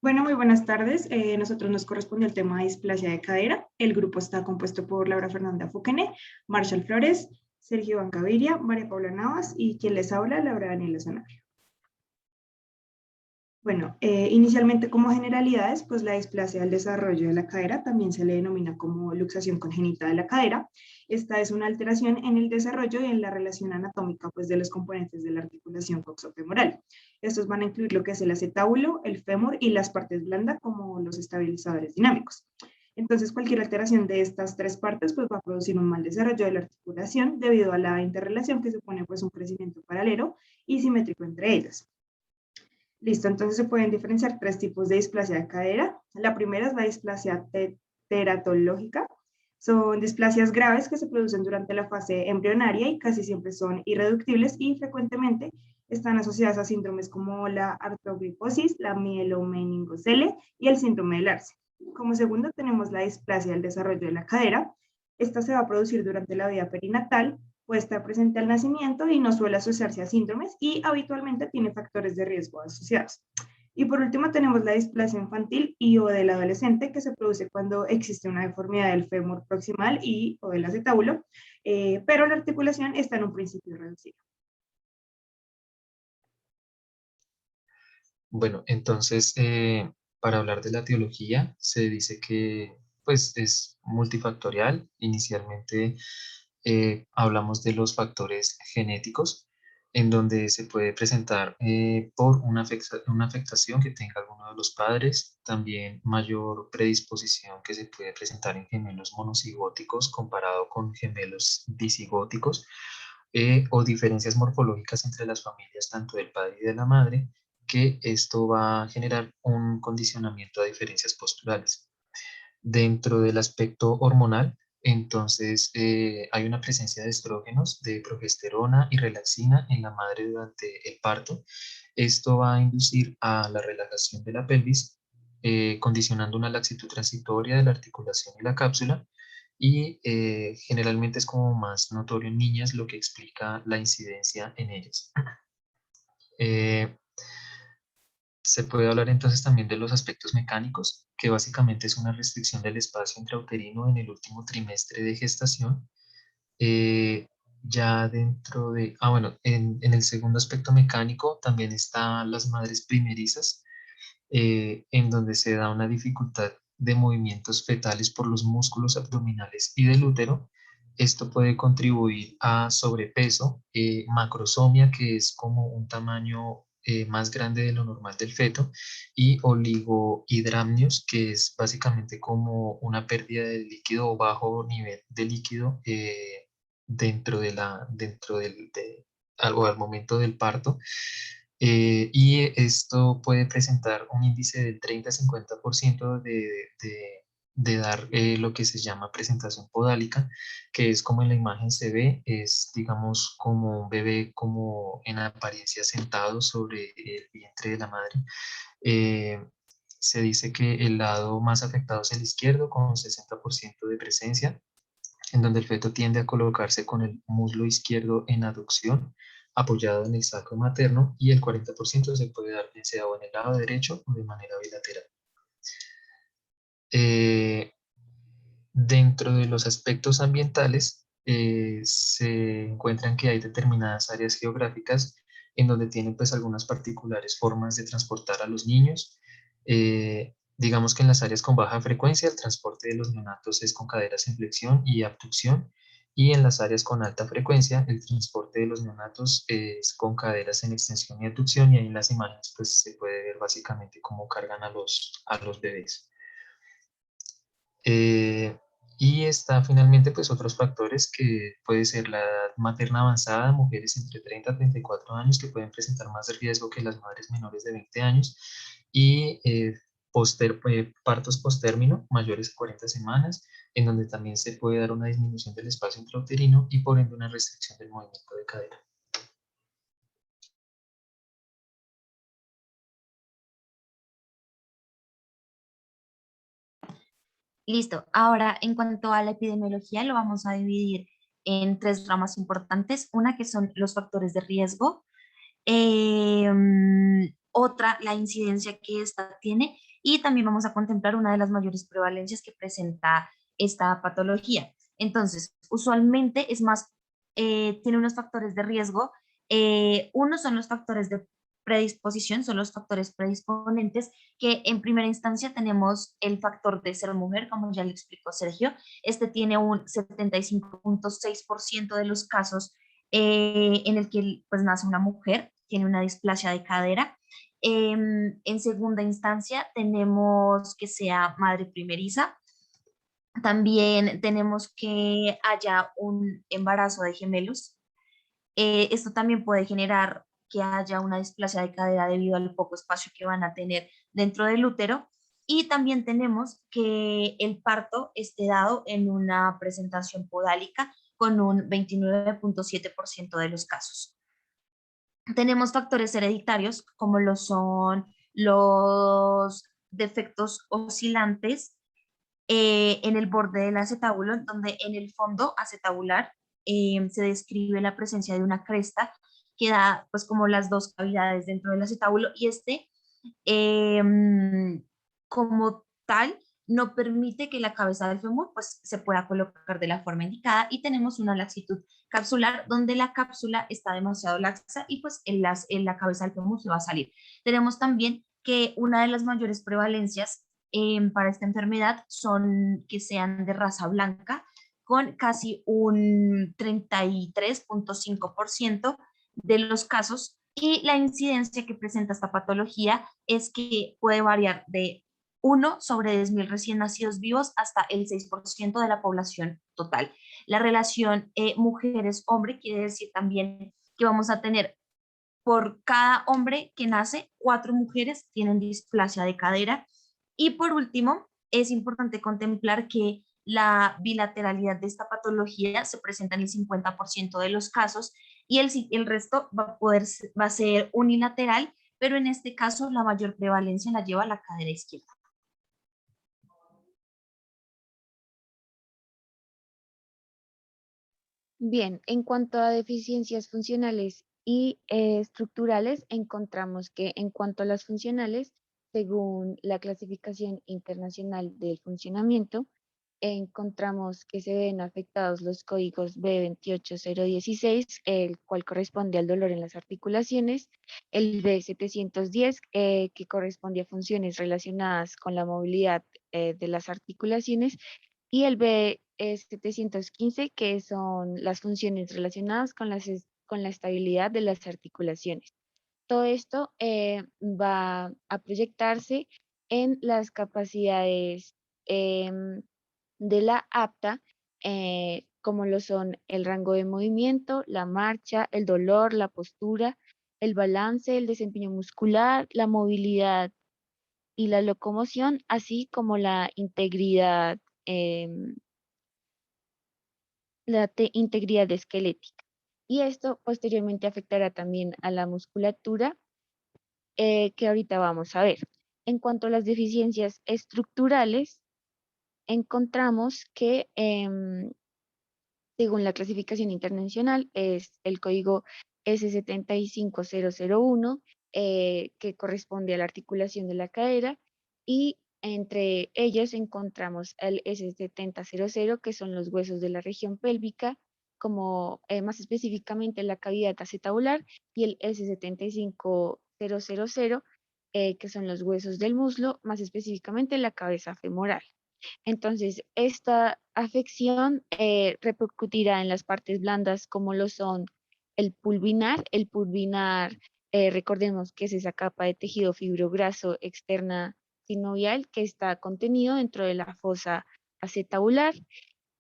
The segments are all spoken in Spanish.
Bueno, muy buenas tardes. Nosotros nos corresponde el tema de displasia de cadera. El grupo está compuesto por Laura Fernanda Fuquene, Marshall Flores, Sergio Bancaviria, María Paula Navas y quien les habla, Laura Daniela Zanabria. Bueno, inicialmente como generalidades, pues la displasia del desarrollo de la cadera también se le denomina como luxación congénita de la cadera. Esta es una alteración en el desarrollo y en la relación anatómica pues, de los componentes de la articulación coxofemoral. Estos van a incluir lo que es el acetábulo, el fémur y las partes blandas como los estabilizadores dinámicos. Entonces, cualquier alteración de estas tres partes pues, va a producir un mal desarrollo de la articulación debido a la interrelación que supone pues, un crecimiento paralelo y simétrico entre ellas. Listo, entonces se pueden diferenciar tres tipos de displasia de cadera. La primera es la displasia teratológica. Son displasias graves que se producen durante la fase embrionaria y casi siempre son irreductibles y frecuentemente están asociadas a síndromes como la artrogliposis, la mielomeningocele y el síndrome de Larsen. Como segundo tenemos la displasia del desarrollo de la cadera. Esta se va a producir durante la vida perinatal, puede estar presente al nacimiento y no suele asociarse a síndromes y habitualmente tiene factores de riesgo asociados. Y por último tenemos la displasia infantil y o del adolescente que se produce cuando existe una deformidad del fémur proximal y o del acetábulo, pero la articulación está en un principio reducida. Bueno, entonces, para hablar de la etiología, se dice que pues, es multifactorial. Inicialmente hablamos de los factores genéticos, en donde se puede presentar por una afectación que tenga alguno de los padres, también mayor predisposición que se puede presentar en gemelos monocigóticos comparado con gemelos disigóticos, o diferencias morfológicas entre las familias, tanto del padre y de la madre, que esto va a generar un condicionamiento a diferencias posturales. Dentro del aspecto hormonal, entonces hay una presencia de estrógenos, de progesterona y relaxina en la madre durante el parto. Esto va a inducir a la relajación de la pelvis, condicionando una laxitud transitoria de la articulación y la cápsula, y generalmente es como más notorio en niñas, lo que explica la incidencia en ellas. Eh, Se puede hablar entonces también de los aspectos mecánicos, que básicamente es una restricción del espacio intrauterino en el último trimestre de gestación. Ya dentro de, bueno, en el segundo aspecto mecánico también están las madres primerizas, en donde se da una dificultad de movimientos fetales por los músculos abdominales y del útero. Esto puede contribuir a sobrepeso, macrosomia, que es como un tamaño más grande de lo normal del feto, y oligohidramnios, que es básicamente como una pérdida de líquido o bajo nivel de líquido al momento del parto. Y esto puede presentar un índice del 30 a 50% de dar lo que se llama presentación podálica, que es como en la imagen se ve, es digamos como un bebé como en apariencia sentado sobre el vientre de la madre. Eh, Se dice que el lado más afectado es el izquierdo, con 60% de presencia, en donde el feto tiende a colocarse con el muslo izquierdo en aducción, apoyado en el sacro materno, y el 40% se puede dar bien sea o en el lado derecho o de manera bilateral. Eh, Dentro de los aspectos ambientales, se encuentran que hay determinadas áreas geográficas en donde tienen pues algunas particulares formas de transportar a los niños. Digamos que en las áreas con baja frecuencia el transporte de los neonatos es con caderas en flexión y abducción, y en las áreas con alta frecuencia el transporte de los neonatos es con caderas en extensión y abducción, y ahí en las imágenes pues se puede ver básicamente cómo cargan a los bebés. Eh, y está finalmente pues otros factores que puede ser la edad materna avanzada, mujeres entre 30 a 34 años que pueden presentar más riesgo que las madres menores de 20 años, y partos postérmino mayores a 40 semanas, en donde también se puede dar una disminución del espacio intrauterino y por ende una restricción del movimiento de cadera. Listo. Ahora, en cuanto a la epidemiología, lo vamos a dividir en tres ramas importantes. Una que son los factores de riesgo, otra, la incidencia que esta tiene, y también vamos a contemplar una de las mayores prevalencias que presenta esta patología. Entonces, usualmente es más, tiene unos factores de riesgo. Uno son los factores de predisposición, son los factores predisponentes, que en primera instancia tenemos el factor de ser mujer, como ya le explicó Sergio. Este tiene un 75.6% de los casos en el que pues nace una mujer, tiene una displasia de cadera. En segunda instancia tenemos que sea madre primeriza. También tenemos que haya un embarazo de gemelos. Esto también puede generar que haya una displasia de cadera debido al poco espacio que van a tener dentro del útero. Y también tenemos que el parto esté dado en una presentación podálica con un 29.7% de los casos. Tenemos factores hereditarios como lo son los defectos oscilantes en el borde del acetábulo, donde en el fondo acetabular se describe la presencia de una cresta que da pues como las dos cavidades dentro del acetábulo y eh, como tal no permite que la cabeza del fémur pues se pueda colocar de la forma indicada y tenemos una laxitud capsular donde la cápsula está demasiado laxa y pues en la cabeza del fémur se va a salir. Tenemos también que una de las mayores prevalencias para esta enfermedad son que sean de raza blanca, con casi un 33.5% de los casos, y la incidencia que presenta esta patología es que puede variar de 1 sobre 10.000 recién nacidos vivos hasta el 6% de la población total. La relación mujeres-hombre quiere decir también que vamos a tener por cada hombre que nace, 4 mujeres tienen displasia de cadera. Y por último, es importante contemplar que la bilateralidad de esta patología se presenta en el 50% de los casos y el resto va a ser unilateral, pero en este caso la mayor prevalencia la lleva la cadera izquierda. Bien, en cuanto a deficiencias funcionales y estructurales, encontramos que en cuanto a las funcionales, según la clasificación internacional del funcionamiento, encontramos que se ven afectados los códigos B28016, el cual corresponde al dolor en las articulaciones, el B710, que corresponde a funciones relacionadas con la movilidad de las articulaciones, y el B715, que son las funciones relacionadas con con la estabilidad de las articulaciones. Todo esto va a proyectarse en las capacidades em, de la apta, como lo son el rango de movimiento, la marcha, el dolor, la postura, el balance, el desempeño muscular, la movilidad y la locomoción, así como la integridad, integridad esquelética. Y esto posteriormente afectará también a la musculatura, que ahorita vamos a ver. En cuanto a las deficiencias estructurales, encontramos que según la clasificación internacional es el código S75001, que corresponde a la articulación de la cadera, y entre ellos encontramos el S7000, que son los huesos de la región pélvica, como más específicamente la cavidad acetabular, y el S75000, que son los huesos del muslo, más específicamente la cabeza femoral. Entonces, esta afección repercutirá en las partes blandas como lo son el pulvinar. El pulvinar, recordemos que es esa capa de tejido fibrograso externa sinovial que está contenido dentro de la fosa acetabular,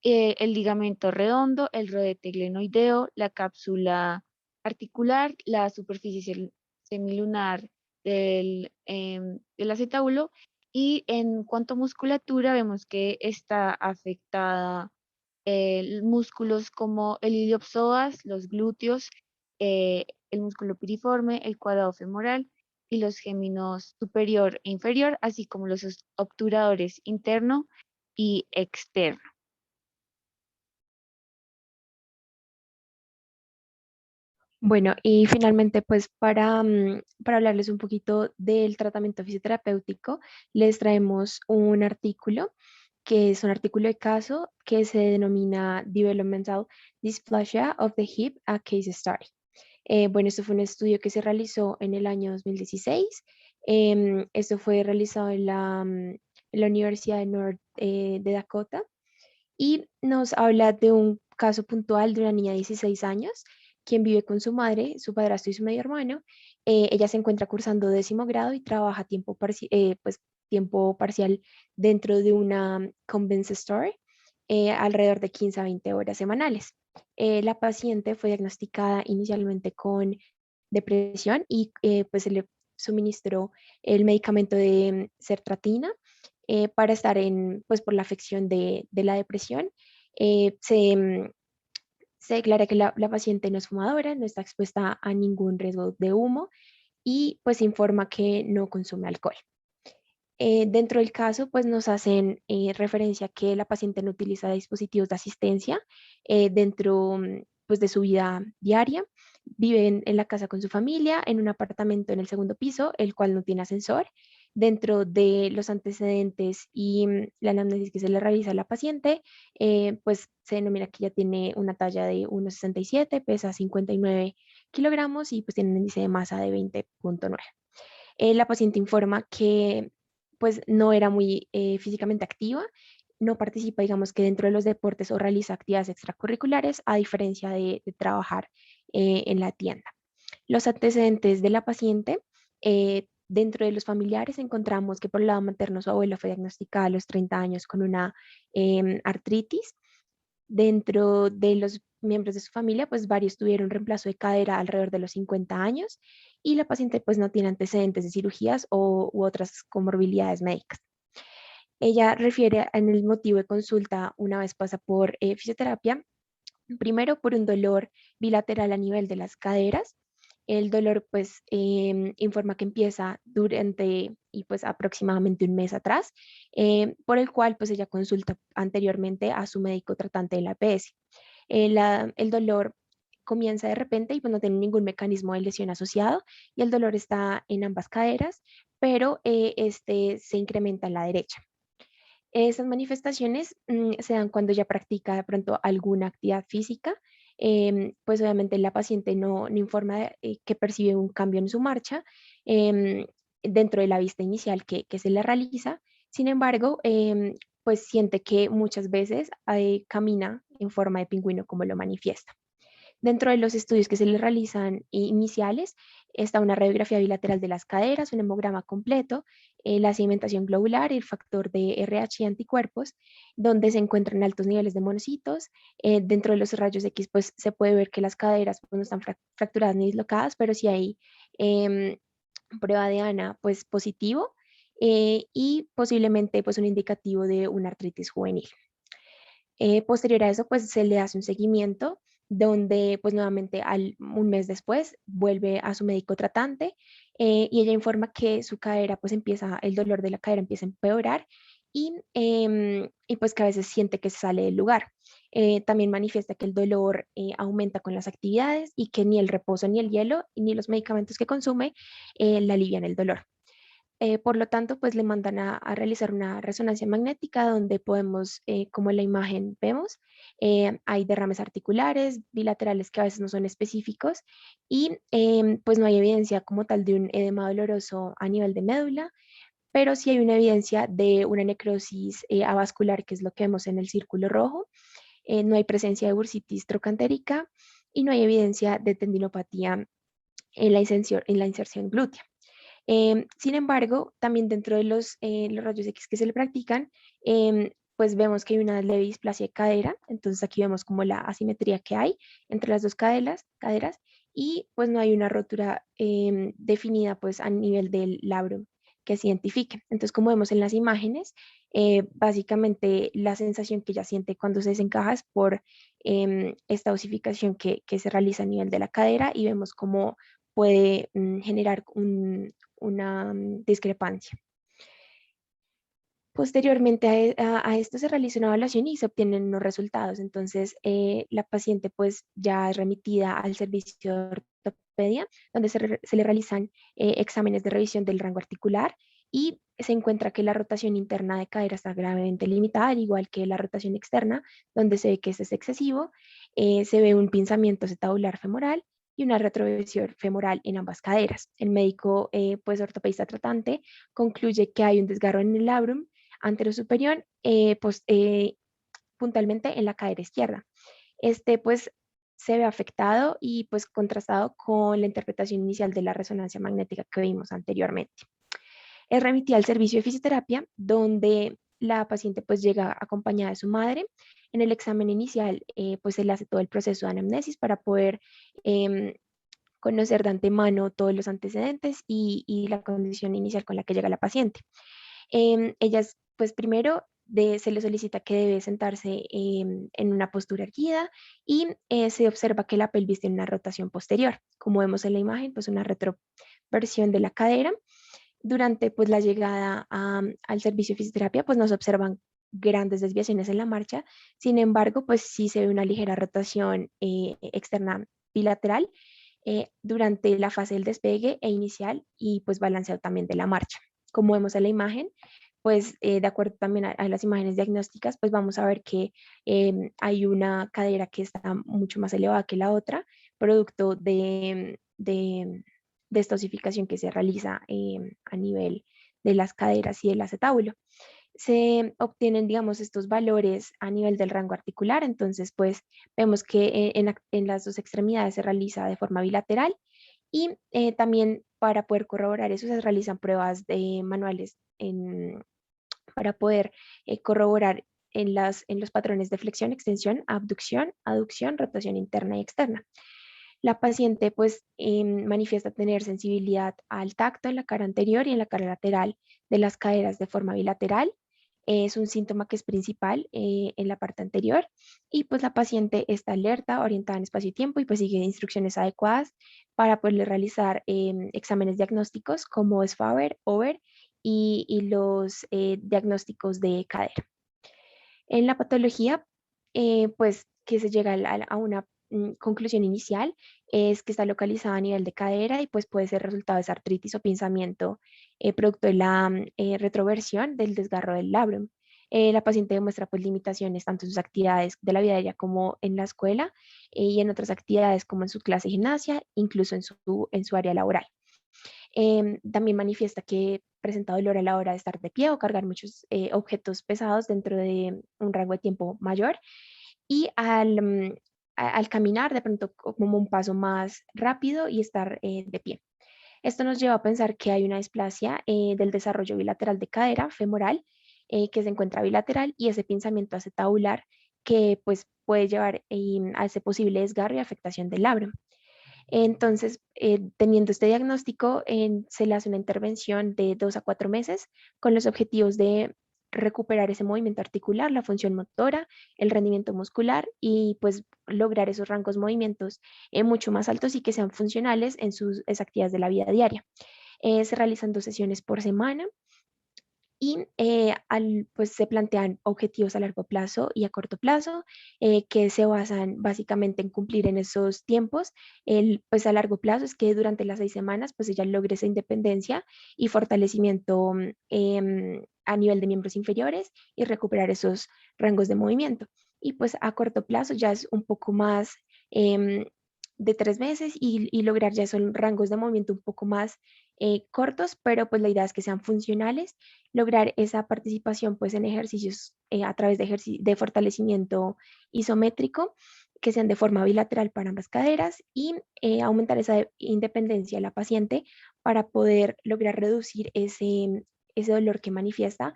el ligamento redondo, el rodete glenoideo, la cápsula articular, la superficie semilunar del acetábulo. Y en cuanto a musculatura, vemos que está afectada músculos como el iliopsoas, los glúteos, el músculo piriforme, el cuadrado femoral y los géminos superior e inferior, así como los obturadores interno y externo. Bueno, y finalmente, pues para hablarles un poquito del tratamiento fisioterapéutico, les traemos un artículo que es un artículo de caso que se denomina Developmental Dysplasia of the Hip, a Case Study. Bueno, esto fue un estudio que se realizó en el año 2016. Esto fue realizado en la Universidad de North de Dakota y nos habla de un caso puntual de una niña de 16 años quien vive con su madre, su padrastro y su medio hermano. Ella se encuentra cursando 10º grado y trabaja pues, tiempo parcial dentro de una convenience store, alrededor de 15 a 20 horas semanales. La paciente fue diagnosticada inicialmente con depresión y pues se le suministró el medicamento de sertratina para estar pues por la afección de la depresión. Se declara que la paciente no es fumadora, no está expuesta a ningún riesgo de humo y pues informa que no consume alcohol. Dentro del caso, pues nos hacen referencia que la paciente no utiliza dispositivos de asistencia dentro pues, de su vida diaria. Vive en la casa con su familia, en un apartamento en el segundo piso, el cual no tiene ascensor. Dentro de los antecedentes y la anamnesis que se le realiza a la paciente, pues se denomina que ella tiene una talla de 1,67, pesa 59 kilogramos y pues tiene un índice de masa de 20,9. La paciente informa que pues no era muy físicamente activa, no participa, digamos que dentro de los deportes o realiza actividades extracurriculares, a diferencia de trabajar en la tienda. Los antecedentes de la paciente, dentro de los familiares encontramos que por el lado materno su abuelo fue diagnosticada a los 30 años con una artritis. Dentro de los miembros de su familia, pues varios tuvieron reemplazo de cadera alrededor de los 50 años y la paciente pues no tiene antecedentes de cirugías u otras comorbilidades médicas. Ella refiere en el motivo de consulta una vez pasa por fisioterapia, primero por un dolor bilateral a nivel de las caderas. El dolor pues informa que empieza durante y pues aproximadamente un mes atrás, por el cual pues ella consulta anteriormente a su médico tratante de la APS. El dolor comienza de repente y pues no tiene ningún mecanismo de lesión asociado y el dolor está en ambas caderas, pero este se incrementa en la derecha. Esas manifestaciones se dan cuando ya practica de pronto alguna actividad física, pues obviamente la paciente no informa que percibe un cambio en su marcha em, dentro de la vista inicial que se le realiza. Sin embargo, pues siente que muchas veces camina en forma de pingüino como lo manifiesta. Dentro de los estudios que se le realizan iniciales está una radiografía bilateral de las caderas, un hemograma completo, la sedimentación globular y el factor de RH y anticuerpos, donde se encuentran altos niveles de monocitos. Dentro de los rayos X pues, se puede ver que las caderas pues, no están fracturadas ni dislocadas, pero sí hay em, prueba de ANA pues, positivo y posiblemente pues, un indicativo de una artritis juvenil. Posterior a eso, pues se le hace un seguimiento donde pues nuevamente un mes después vuelve a su médico tratante y ella informa que su cadera pues el dolor de la cadera empieza a empeorar y pues que a veces siente que se sale del lugar. También manifiesta que el dolor aumenta con las actividades y que ni el reposo, ni el hielo, ni los medicamentos que consume le alivian el dolor. Por lo tanto, pues le mandan a realizar una resonancia magnética donde podemos, como en la imagen vemos, hay derrames articulares, bilaterales que a veces no son específicos y pues no hay evidencia como tal de un edema doloroso a nivel de médula, pero sí hay una evidencia de una necrosis avascular, que es lo que vemos en el círculo rojo. No hay presencia de bursitis trocantérica y no hay evidencia de tendinopatía en la inserción glútea. Sin embargo, también dentro de los rayos X que se le practican, pues vemos que hay una leve displasia de cadera, entonces aquí vemos como la asimetría que hay entre las dos caderas y pues no hay una rotura definida pues a nivel del labrum que se identifique. Entonces, como vemos en las imágenes, básicamente la sensación que ella siente cuando se desencaja es por esta osificación que se realiza a nivel de la cadera y vemos cómo puede generar una discrepancia. Posteriormente a esto se realiza una evaluación y se obtienen unos resultados. Entonces, la paciente pues ya es remitida al servicio de ortopedia, donde se le realizan exámenes de revisión del rango articular y se encuentra que la rotación interna de cadera está gravemente limitada, al igual que la rotación externa, donde se ve que este es excesivo. Se ve un pinzamiento acetabular femoral y una retroversión femoral en ambas caderas. El médico, pues ortopedista tratante, concluye que hay un desgarro en el labrum anterosuperior, puntualmente en la cadera izquierda. Este pues se ve afectado y pues contrastado con la interpretación inicial de la resonancia magnética que vimos anteriormente. Es remitida al servicio de fisioterapia, donde la paciente pues llega acompañada de su madre. En el examen inicial pues se le hace todo el proceso de anamnesis para poder conocer de antemano todos los antecedentes y la condición inicial con la que llega la paciente. Ellas, pues primero se le solicita que debe sentarse en una postura erguida y se observa que la pelvis tiene una rotación posterior. Como vemos en la imagen, pues una retroversión de la cadera. Durante pues la llegada al servicio de fisioterapia, pues nos observan grandes desviaciones en la marcha. Sin embargo, pues sí se ve una ligera rotación externa bilateral durante la fase del despegue e inicial y pues balanceado también de la marcha. Como vemos en la imagen, pues de acuerdo también a las imágenes diagnósticas, pues vamos a ver que hay una cadera que está mucho más elevada que la otra, producto de esta osificación que se realiza a nivel de las caderas y del acetábulo. Se obtienen, digamos, estos valores a nivel del rango articular, entonces pues vemos que en las dos extremidades se realiza de forma bilateral y también para poder corroborar eso se realizan pruebas manuales para poder corroborar en los patrones de flexión, extensión, abducción, aducción, rotación interna y externa. La paciente pues manifiesta tener sensibilidad al tacto en la cara anterior y en la cara lateral de las caderas de forma bilateral. Es un síntoma que es principal en la parte anterior y pues la paciente está alerta, orientada en espacio y tiempo y pues sigue instrucciones adecuadas para poder realizar exámenes diagnósticos como SFAVER, OVER y los diagnósticos de cadera. En la patología, pues que se llega a una conclusión inicial es que está localizada a nivel de cadera y pues puede ser resultado de esa artritis o pinzamiento producto de la retroversión del desgarro del labrum. La paciente demuestra pues limitaciones tanto en sus actividades de la vida diaria como en la escuela y en otras actividades como en su clase de gimnasia, incluso en su área laboral. También manifiesta que presenta dolor a la hora de estar de pie o cargar muchos objetos pesados dentro de un rango de tiempo mayor y al caminar de pronto como un paso más rápido y estar de pie. Esto nos lleva a pensar que hay una displasia del desarrollo bilateral de cadera femoral que se encuentra bilateral y ese pinzamiento acetabular que pues puede llevar a ese posible desgarro y afectación del labrum. Entonces, teniendo este diagnóstico, se le hace una intervención de 2 a 4 meses con los objetivos de recuperar ese movimiento articular, la función motora, el rendimiento muscular y pues lograr esos rangos de movimientos mucho más altos y que sean funcionales en sus actividades de la vida diaria. Se realizan 2 sesiones por semana y pues se plantean objetivos a largo plazo y a corto plazo que se basan básicamente en cumplir en esos tiempos. Pues a largo plazo es que durante las 6 semanas pues ella logre esa independencia y fortalecimiento a nivel de miembros inferiores y recuperar esos rangos de movimiento. Y pues a corto plazo ya es un poco más de 3 meses y lograr ya son rangos de movimiento un poco más cortos, pero pues la idea es que sean funcionales, lograr esa participación pues en ejercicios a través de fortalecimiento isométrico que sean de forma bilateral para ambas caderas y aumentar esa independencia de la paciente para poder lograr reducir ese dolor que manifiesta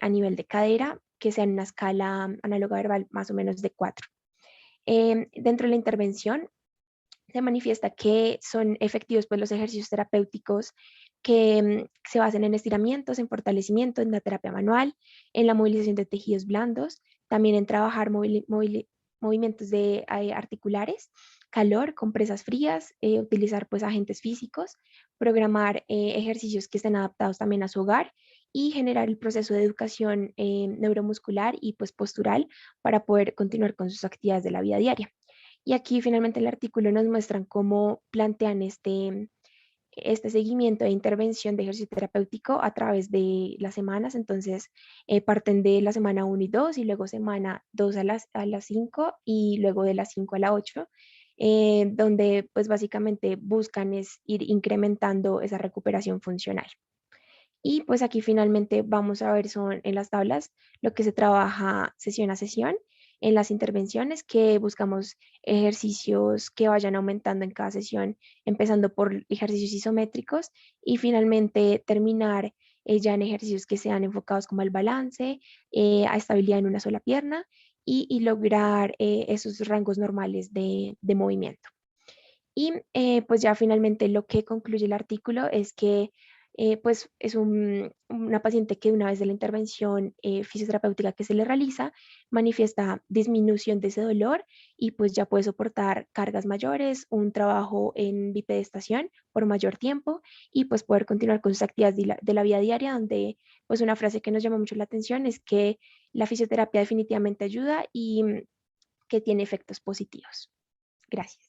a nivel de cadera, que sea en una escala análoga verbal más o menos de 4. Dentro de la intervención se manifiesta que son efectivos pues, los ejercicios terapéuticos que se basan en estiramientos, en fortalecimiento, en la terapia manual, en la movilización de tejidos blandos, también en trabajar movimientos articulares, calor, compresas frías, utilizar pues agentes físicos, programar ejercicios que estén adaptados también a su hogar y generar el proceso de educación neuromuscular y pues postural para poder continuar con sus actividades de la vida diaria. Y aquí finalmente el artículo nos muestran cómo plantean este seguimiento e intervención de ejercicio terapéutico a través de las semanas. Entonces, parten de la semana 1 y 2 y luego semana 2 a las 5 y luego de las 5 a la 8, donde pues básicamente buscan es ir incrementando esa recuperación funcional. Y pues aquí finalmente vamos a ver son en las tablas lo que se trabaja sesión a sesión, en las intervenciones que buscamos ejercicios que vayan aumentando en cada sesión, empezando por ejercicios isométricos y finalmente terminar ya en ejercicios que sean enfocados como al balance, a estabilidad en una sola pierna y lograr esos rangos normales de movimiento. Y pues ya finalmente lo que concluye el artículo es que pues es una paciente que una vez de la intervención fisioterapéutica que se le realiza manifiesta disminución de ese dolor y pues ya puede soportar cargas mayores, un trabajo en bipedestación por mayor tiempo y pues poder continuar con sus actividades de la vida diaria, donde pues una frase que nos llama mucho la atención es que la fisioterapia definitivamente ayuda y que tiene efectos positivos. Gracias.